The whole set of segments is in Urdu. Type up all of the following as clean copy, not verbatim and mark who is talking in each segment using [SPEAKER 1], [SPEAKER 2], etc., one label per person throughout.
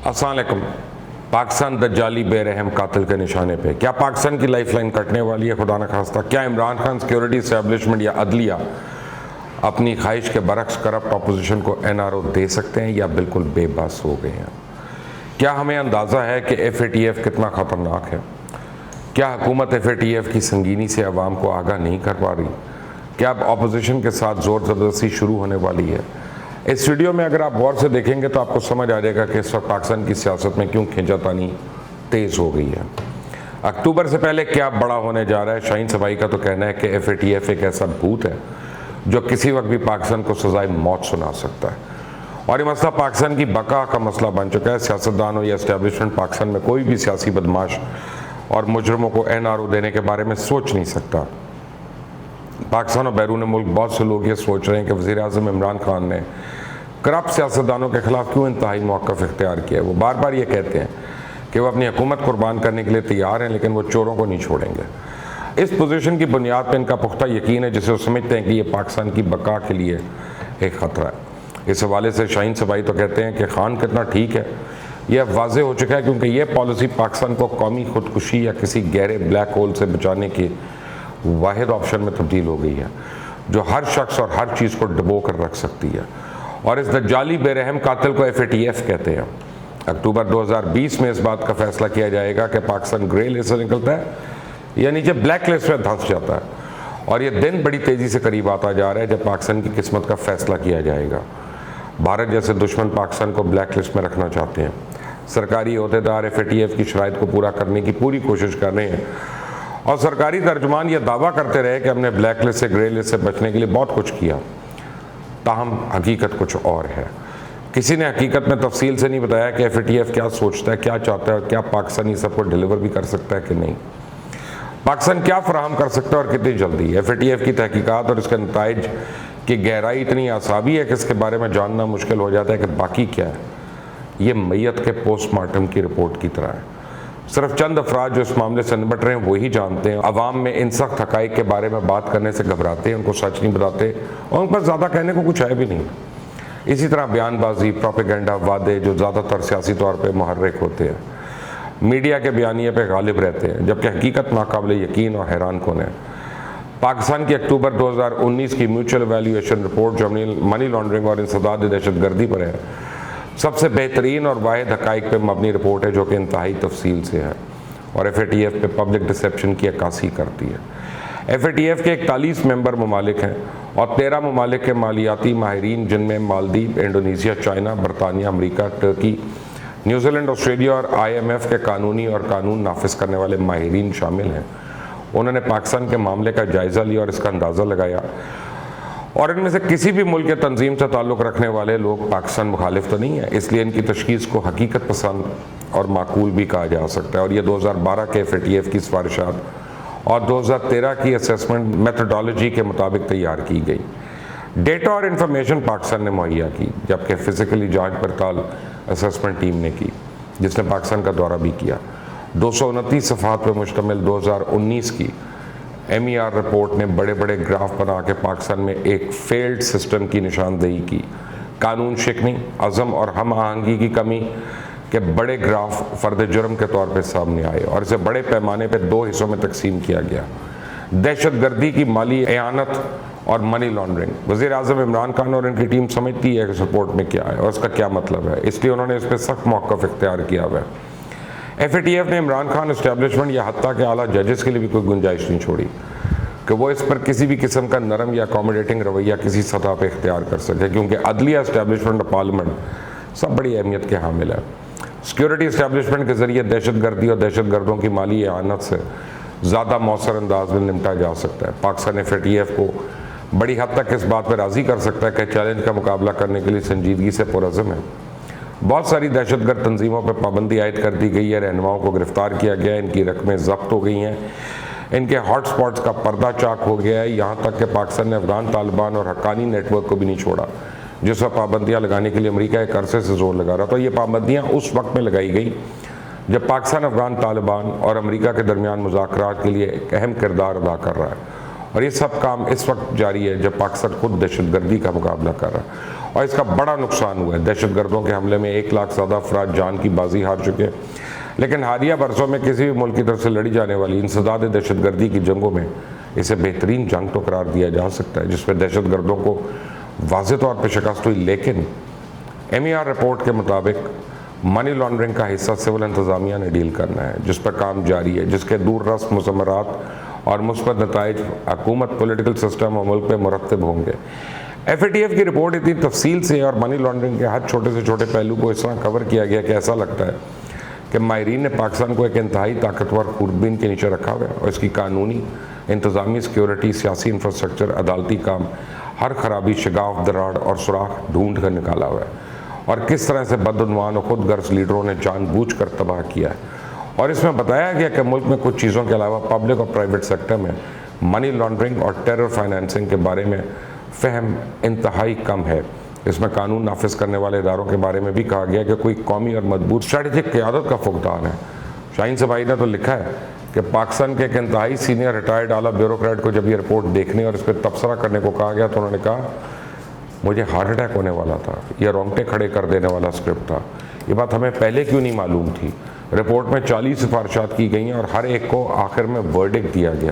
[SPEAKER 1] السلام علیکم۔ پاکستان دجالی بے رحم قاتل کے نشانے پہ، کیا پاکستان کی لائف لائن کٹنے والی ہے؟ خدا نہ خواستہ کیا عمران خان سیکیورٹی اسٹیبلشمنٹ یا عدلیہ اپنی خواہش کے برعکس کرپٹ اپوزیشن کو NRO دے سکتے ہیں یا بالکل بے بس ہو گئے ہیں؟ کیا ہمیں اندازہ ہے کہ FATF کتنا خطرناک ہے؟ کیا حکومت FATF کی سنگینی سے عوام کو آگاہ نہیں کر پا رہی؟ کیا اب اپوزیشن کے ساتھ زور زبردستی شروع ہونے والی ہے؟ اس ویڈیو میں اگر آپ غور سے دیکھیں گے تو آپ کو سمجھ آ جائے گا کہ اس وقت پاکستان کی سیاست میں کیوں کھینچا تانی تیز ہو گئی ہے۔ اکتوبر سے پہلے کیا بڑا ہونے جا رہا ہے؟ شاہین صفائی کا تو کہنا ہے کہ FATF ایک ایسا بھوت ہے جو کسی وقت بھی پاکستان کو سزائے موت سنا سکتا ہے، اور یہ مسئلہ پاکستان کی بقا کا مسئلہ بن چکا ہے۔ سیاستدان ہو یا اسٹیبلشمنٹ، پاکستان میں کوئی بھی سیاسی بدماش اور مجرموں کو NRO دینے کے بارے میں سوچ نہیں سکتا۔ پاکستان اور بیرون ملک بہت سے لوگ یہ سوچ رہے ہیں کہ وزیر اعظم عمران خان نے کرپٹ سیاستدانوں کے خلاف کیوں انتہائی موقف اختیار کیا ہے۔ وہ بار بار یہ کہتے ہیں کہ وہ اپنی حکومت قربان کرنے کے لیے تیار ہیں، لیکن وہ چوروں کو نہیں چھوڑیں گے۔ اس پوزیشن کی بنیاد پہ ان کا پختہ یقین ہے، جسے وہ سمجھتے ہیں کہ یہ پاکستان کی بقا کے لیے ایک خطرہ ہے۔ اس حوالے سے شاہین صفائی تو کہتے ہیں کہ خان کتنا ٹھیک ہے یہ اب واضح ہو چکا ہے، کیونکہ یہ پالیسی پاکستان کو قومی خودکشی یا کسی گہرے بلیک ہول سے بچانے کے واحد آپشن میں تبدیل ہو گئی ہے، جو ہر شخص اور ہر چیز کو ڈبو کر رکھ سکتی ہے۔ اور اس دجالی بے رحم قاتل کو FATF کہتے ہیں۔ اکتوبر 2020 میں اس بات کا فیصلہ کیا جائے گا کہ پاکستان گرے لسٹ سے نکلتا ہے یا نیچے بلیک لسٹ میں دھنس جاتا ہے، اور یہ دن بڑی تیزی سے قریب آتا جا رہا ہے جب پاکستان کی قسمت کا فیصلہ کیا جائے گا۔ بھارت جیسے دشمن پاکستان کو بلیک لسٹ میں رکھنا چاہتے ہیں۔ سرکاری عہدیدار FATF کی شرائط کو پورا کرنے کی پوری کوشش کر رہے ہیں، اور سرکاری ترجمان یہ دعویٰ کرتے رہے کہ ہم نے بلیک لسٹ سے گرے لسٹ سے بچنے کے لیے بہت کچھ کیا، تاہم حقیقت کچھ اور ہے۔ کسی نے حقیقت میں تفصیل سے نہیں بتایا کہ FATF کیا سوچتا ہے، کیا چاہتا ہے، اور کیا پاکستانی سب کو ڈیلیور بھی کر سکتا ہے کہ نہیں۔ پاکستان کیا فراہم کر سکتا ہے اور کتنی جلدی؟ FATF کی تحقیقات اور اس کے نتائج کی گہرائی اتنی اعصابی ہے کہ اس کے بارے میں جاننا مشکل ہو جاتا ہے کہ باقی کیا ہے۔ یہ میت کے پوسٹ مارٹم کی رپورٹ کی طرح ہے۔ صرف چند افراد جو اس معاملے سے نمٹ رہے ہیں وہی جانتے ہیں۔ عوام میں ان سخت حقائق کے بارے میں بات کرنے سے گھبراتے ہیں، ان کو سچ نہیں بتاتے، اور ان پر زیادہ کہنے کو کچھ ہے بھی نہیں۔ اسی طرح بیان بازی، پروپیگنڈا، وعدے جو زیادہ تر سیاسی طور پہ محرک ہوتے ہیں، میڈیا کے بیانیے پہ غالب رہتے ہیں، جبکہ حقیقت ناقابل یقین اور حیران کن ہے۔ پاکستان کی اکتوبر 2019 کی میوچل ایویلویشن رپورٹ جو منی لانڈرنگ اور انسداد دہشت گردی پر ہے، سب سے بہترین اور واحد حقائق پہ مبنی رپورٹ ہے جو کہ انتہائی تفصیل سے ہے، اور FATF پہ پبلک ڈسیپشن کی عکاسی کرتی ہے۔ FATF کے 41 ممبر ممالک ہیں اور 13 ممالک کے مالیاتی ماہرین، جن میں مالدیپ، انڈونیشیا، چائنا، برطانیہ، امریکہ، ترکی، نیوزی لینڈ، آسٹریلیا اور IMF کے قانونی اور قانون نافذ کرنے والے ماہرین شامل ہیں۔ انہوں نے پاکستان کے معاملے کا جائزہ لیا اور اس کا اندازہ لگایا، اور ان میں سے کسی بھی ملک کے تنظیم سے تعلق رکھنے والے لوگ پاکستان مخالف تو نہیں ہیں، اس لیے ان کی تشخیص کو حقیقت پسند اور معقول بھی کہا جا سکتا ہے، اور یہ 2012 کے FATF کی سفارشات اور 2013 کی اسیسمنٹ میتھڈالوجی کے مطابق تیار کی گئی۔ ڈیٹا اور انفارمیشن پاکستان نے مہیا کی، جبکہ فزیکلی جانچ پڑتال اسیسمنٹ ٹیم نے کی، جس نے پاکستان کا دورہ بھی کیا۔ 229 صفحات پر مشتمل 2019 کی MER رپورٹ نے بڑے بڑے گراف بنا کے پاکستان میں ایک فیلڈ سسٹم کی نشاندہی کی۔ قانون شکنی، عزم اور ہم آہنگی کی کمی کے بڑے گراف فرد جرم کے طور پہ سامنے آئے، اور اسے بڑے پیمانے پہ 2 حصوں میں تقسیم کیا گیا: دہشت گردی کی مالی اعانت اور منی لانڈرنگ۔ وزیر اعظم عمران خان اور ان کی ٹیم سمجھتی ہے کہ اس رپورٹ میں کیا ہے اور اس کا کیا مطلب ہے، اس لیے انہوں نے اس پہ سخت موقف اختیار کیا ہوا ہے۔ FATF نے عمران خان اسٹیبلشمنٹ یا حتیٰ کہ اعلیٰ ججز کے لیے بھی کوئی گنجائش نہیں چھوڑی کہ وہ اس پر کسی بھی قسم کا نرم یا اکوموڈیٹنگ رویہ کسی سطح پہ اختیار کر سکے، کیونکہ عدلیہ اسٹیبلشمنٹ اور پارلیمنٹ سب بڑی اہمیت کے حامل ہے۔ سیکیورٹی اسٹیبلشمنٹ کے ذریعے دہشت گردی اور دہشت گردوں کی مالی اعانت سے زیادہ مؤثر انداز میں نمٹا جا سکتا ہے۔ پاکستان FATF کو بڑی حد تک اس بات پر راضی کر سکتا ہے کہ چیلنج کا مقابلہ کرنے کے لیے سنجیدگی سے پرعزم ہے۔ بہت ساری دہشت گرد تنظیموں پر پابندی عائد کر دی گئی ہے، رہنماؤں کو گرفتار کیا گیا ہے، ان کی رقمیں ضبط ہو گئی ہیں، ان کے ہاٹ سپاٹس کا پردہ چاک ہو گیا ہے، یہاں تک کہ پاکستان نے افغان طالبان اور حقانی نیٹ ورک کو بھی نہیں چھوڑا، جس پر پابندیاں لگانے کے لیے امریکہ ایک عرصے سے زور لگا رہا تھا۔ یہ پابندیاں اس وقت میں لگائی گئی جب پاکستان افغان طالبان اور امریکہ کے درمیان مذاکرات کے لیے ایک اہم کردار ادا کر رہا ہے، اور یہ سب کام اس وقت جاری ہے جب پاکستان خود دہشت گردی کا مقابلہ کر رہا ہے، اور اس کا بڑا نقصان ہوا ہے۔ دہشت گردوں کے حملے میں 1 لاکھ زیادہ افراد جان کی بازی ہار چکے ہیں، لیکن حالیہ برسوں میں کسی بھی ملک کی طرف سے لڑی جانے والی انسداد دہشت گردی کی جنگوں میں اسے بہترین جنگ تو قرار دیا جا سکتا ہے جس میں دہشت گردوں کو واضح طور پہ شکست ہوئی، لیکن MER رپورٹ کے مطابق منی لانڈرنگ کا حصہ سول انتظامیہ نے ڈیل کرنا ہے، جس پر کام جاری ہے، جس کے دور رس مضمرات اور مثبت نتائج حکومت، پولیٹیکل سسٹم اور ملک پہ مرتب ہوں گے۔ FATF کی رپورٹ اتنی تفصیل سے اور منی لانڈرنگ کے ہر چھوٹے سے چھوٹے پہلو کو اس طرح کور کیا گیا کہ ایسا لگتا ہے کہ ماہرین نے پاکستان کو ایک انتہائی طاقتور خوردبین کے نیچے رکھا ہوا ہے، اور اس کی قانونی، انتظامی، سیکیورٹی، سیاسی انفراسٹرکچر، عدالتی کام، ہر خرابی شگاف دراڑ اور سوراخ ڈھونڈ کر نکالا ہوا ہے، اور کس طرح سے بدعنوان اور خود غرض لیڈروں نے جان بوجھ کر تباہ کیا ہے۔ اور اس میں بتایا گیا کہ ملک میں کچھ چیزوں کے علاوہ پبلک اور پرائیویٹ سیکٹر میں منی لانڈرنگ اور ٹیرر فائنینسنگ کے بارے میں فہم انتہائی کم ہے۔ اس میں قانون نافذ کرنے والے اداروں کے بارے میں بھی کہا گیا کہ کوئی قومی اور مضبوط اسٹریٹجک قیادت کا فقدان ہے۔ شاہین سے بھائی نے تو لکھا ہے کہ پاکستان کے ایک انتہائی سینئر ریٹائرڈ اعلیٰ بیوروکریٹ کو جب یہ رپورٹ دیکھنے اور اس پہ تبصرہ کرنے کو کہا گیا تو انہوں نے کہا مجھے ہارٹ اٹیک ہونے والا تھا، یہ رونگٹے کھڑے کر دینے والا اسکرپٹ تھا، یہ بات ہمیں پہلے کیوں نہیں معلوم تھی۔ رپورٹ میں 40 سفارشات کی گئی ہیں اور ہر ایک کو آخر میں ورڈکٹ دیا گیا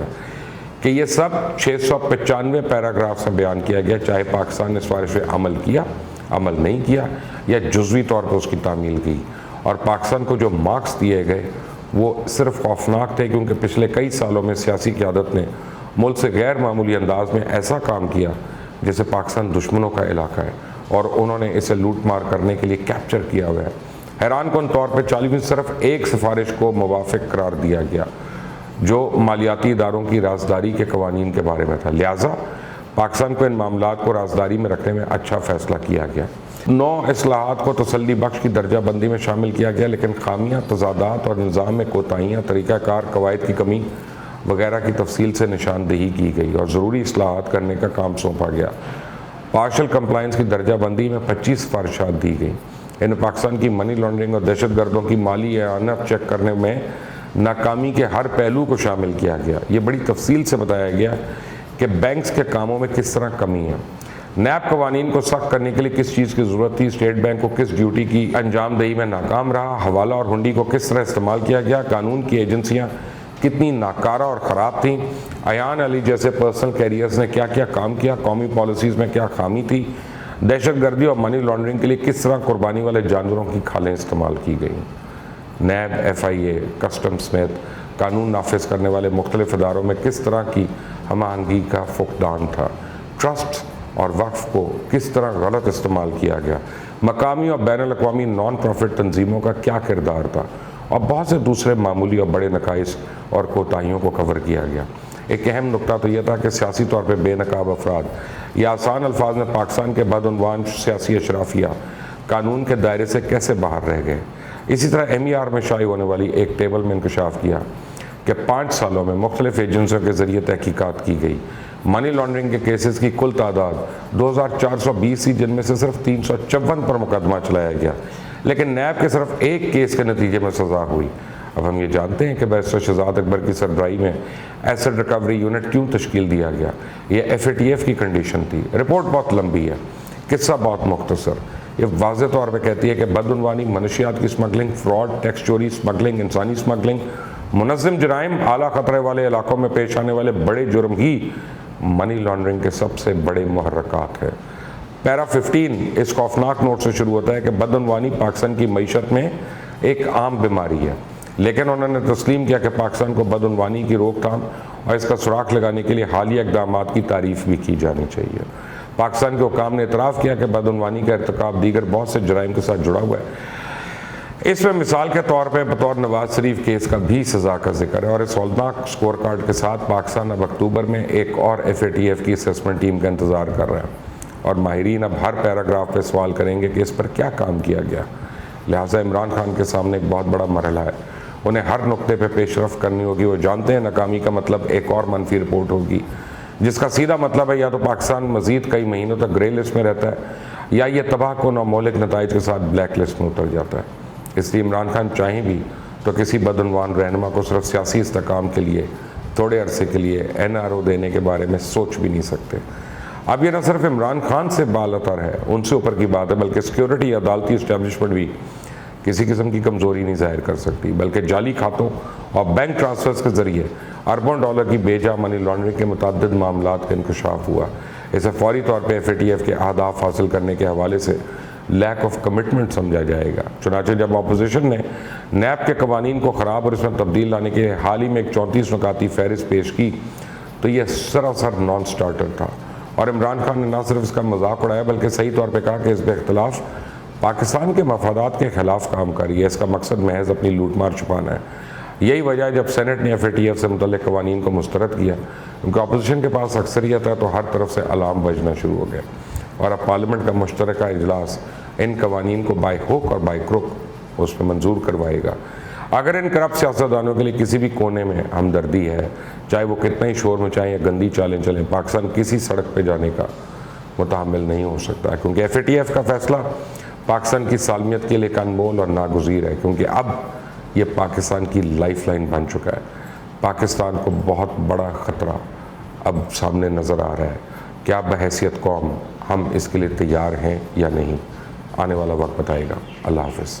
[SPEAKER 1] کہ یہ سب 695 پیراگراف سے بیان کیا گیا، چاہے پاکستان نے سفارش پہ عمل کیا، عمل نہیں کیا یا جزوی طور پر اس کی تعمیل کی۔ اور پاکستان کو جو مارکس دیے گئے وہ صرف خوفناک تھے، کیونکہ پچھلے کئی سالوں میں سیاسی قیادت نے ملک سے غیر معمولی انداز میں ایسا کام کیا جیسے پاکستان دشمنوں کا علاقہ ہے، اور انہوں نے اسے لوٹ مار کرنے کے لیے کیپچر کیا ہوا ہے۔ حیران کن طور پہ 40 میں صرف ایک سفارش کو موافق قرار دیا گیا جو مالیاتی اداروں کی رازداری کے قوانین کے بارے میں تھا، لہٰذا پاکستان کو ان معاملات کو رازداری میں رکھنے میں اچھا فیصلہ کیا گیا۔ 9 اصلاحات کو تسلی بخش کی درجہ بندی میں شامل کیا گیا، لیکن خامیاں، تضادات اور نظام میں کوتاہیاں، طریقہ کار، قواعد کی کمی وغیرہ کی تفصیل سے نشاندہی کی گئی اور ضروری اصلاحات کرنے کا کام سونپا گیا۔ پارشل کمپلائنس کی درجہ بندی میں 25 سفارشات دی گئی۔ ان پاکستان کی منی لانڈرنگ اور دہشت گردوں کی مالی اعانت چیک کرنے میں ناکامی کے ہر پہلو کو شامل کیا گیا۔ یہ بڑی تفصیل سے بتایا گیا کہ بینکس کے کاموں میں کس طرح کمی ہے، نیب قوانین کو سخت کرنے کے لیے کس چیز کی ضرورت تھی، اسٹیٹ بینک کو کس ڈیوٹی کی انجام دہی میں ناکام رہا، حوالہ اور ہنڈی کو کس طرح استعمال کیا گیا، قانون کی ایجنسیاں کتنی ناکارہ اور خراب تھیں، ایان علی جیسے پرسنل کیریئرز نے کیا کیا کام کیا، قومی پالیسیز میں کیا خامی تھی، دہشت گردی اور منی لانڈرنگ کے لیے کس طرح قربانی والے جانوروں کی کھالیں استعمال کی گئیں۔ نیب، FIA، کسٹم سمیت قانون نافذ کرنے والے مختلف اداروں میں کس طرح کی ہم آہنگی کا فقدان تھا، ٹرسٹ اور وقف کو کس طرح غلط استعمال کیا گیا، مقامی اور بین الاقوامی نان پروفٹ تنظیموں کا کیا کردار تھا، اور بہت سے دوسرے معمولی اور بڑے نقائص اور کوتاہیوں کو کور کیا گیا۔ ایک اہم نقطہ تو یہ تھا کہ سیاسی طور پہ بے نقاب افراد یا آسان الفاظ میں پاکستان کے بدعنوان سیاسی اشرافیہ قانون کے دائرے سے کیسے باہر رہ گئے۔ اسی طرح MER میں شائع ہونے والی ایک ٹیبل میں انکشاف کیا کہ 5 سالوں میں مختلف ایجنسیوں کے ذریعے تحقیقات کی گئی۔ منی لانڈرنگ کے کیسز کی کل تعداد 2420 تھی، جن میں سے صرف 354 پر مقدمہ چلایا گیا، لیکن نیب کے صرف ایک کیس کے نتیجے میں سزا ہوئی۔ اب ہم یہ جانتے ہیں کہ بیرسٹر شہزاد اکبر کی سربراہی میں ایسڈ ریکوری یونٹ کیوں تشکیل دیا گیا۔ یہ FATF کی کنڈیشن تھی۔ رپورٹ بہت لمبی ہے، قصہ بہت مختصر۔ یہ واضح طور پہ کہتی ہے کہ بدعنوانی، منشیات کی سمگلنگ، فراڈ، ٹیکس چوری، سمگلنگ، انسانی سمگلنگ، منظم جرائم، اعلیٰ خطرے والے علاقوں میں پیش آنے والے بڑے جرم ہی منی لانڈرنگ کے سب سے بڑے محرکات ہیں۔ پیرا 15 اس خوفناک نوٹ سے شروع ہوتا ہے کہ بدعنوانی پاکستان کی معیشت میں ایک عام بیماری ہے، لیکن انہوں نے تسلیم کیا کہ پاکستان کو بدعنوانی کی روک تھام اور اس کا سراغ لگانے کے لیے حالیہ اقدامات کی تعریف بھی کی جانی چاہیے۔ پاکستان کے حکام نے اعتراف کیا کہ بدعنوانی کا ارتکاب دیگر بہت سے جرائم کے ساتھ جڑا ہوا ہے۔ اس میں مثال کے طور پہ بطور نواز شریف کیس کا بھی سزا کا ذکر ہے، اور اس ہولناک سکور کارڈ کے ساتھ پاکستان اب اکتوبر میں ایک اور FATF کی اسسمنٹ ٹیم کا انتظار کر رہا ہے، اور ماہرین اب ہر پیراگراف پہ سوال کریں گے کہ اس پر کیا کام کیا گیا۔ لہٰذا عمران خان کے سامنے ایک بہت بڑا مرحلہ ہے، انہیں ہر نقطے پہ پیش رفت کرنی ہوگی۔ وہ جانتے ہیں ناکامی کا مطلب ایک اور منفی رپورٹ ہوگی، جس کا سیدھا مطلب ہے یا تو پاکستان مزید کئی مہینوں تک گرے لسٹ میں رہتا ہے یا یہ تباہ کن اور مہلک نتائج کے ساتھ بلیک لسٹ میں اتر جاتا ہے۔ اس لیے عمران خان چاہیں بھی تو کسی بدعنوان رہنما کو صرف سیاسی استحکام کے لیے تھوڑے عرصے کے لیے NRO دینے کے بارے میں سوچ بھی نہیں سکتے۔ اب یہ نہ صرف عمران خان سے بالاتر ہے، ان سے اوپر کی بات ہے، بلکہ سیکیورٹی عدالتی اسٹیبلشمنٹ بھی کسی قسم کی کمزوری نہیں ظاہر کر سکتی، بلکہ جعلی کھاتوں اور بینک ٹرانسفرز کے ذریعے اربوں ڈالر کی بے جا منی لانڈرنگ کے متعدد معاملات کا انکشاف ہوا۔ اسے فوری طور پہ FATF کے اہداف حاصل کرنے کے حوالے سے لیک آف کمٹمنٹ سمجھا جائے گا۔ چنانچہ جب اپوزیشن نے نیب کے قوانین کو خراب اور اس میں تبدیل لانے کے حال ہی میں ایک 34 نکاتی فہرست پیش کی تو یہ سراسر نان سٹارٹر تھا، اور عمران خان نے نہ صرف اس کا مذاق اڑایا بلکہ صحیح طور پہ کہا کہ اس پہ اختلاف پاکستان کے مفادات کے خلاف کام کری ہے، اس کا مقصد محض اپنی لوٹ مار چھپانا ہے۔ یہی وجہ ہے جب سینٹ نے FATF سے متعلق قوانین کو مسترد کیا، کیونکہ اپوزیشن کے پاس اکثریت ہے تو ہر طرف سے الارم بجنا شروع ہو گیا، اور اب پارلیمنٹ کا مشترکہ اجلاس ان قوانین کو بائی ہوک اور بائی کروک اس میں منظور کروائے گا۔ اگر ان کرپٹ سیاستدانوں کے لیے کسی بھی کونے میں ہمدردی ہے، چاہے وہ کتنا ہی شور مچائیں یا گندی چالیں چلیں، پاکستان کسی سڑک پہ جانے کا متحمل نہیں ہو سکتا، کیونکہ FATF کا فیصلہ پاکستان کی سالمیت کے لیے ایک انمول اور ناگزیر ہے، کیونکہ اب یہ پاکستان کی لائف لائن بن چکا ہے۔ پاکستان کو بہت بڑا خطرہ اب سامنے نظر آ رہا ہے۔ کیا بحیثیت قوم ہم اس کے لیے تیار ہیں یا نہیں، آنے والا وقت بتائے گا۔ اللہ حافظ۔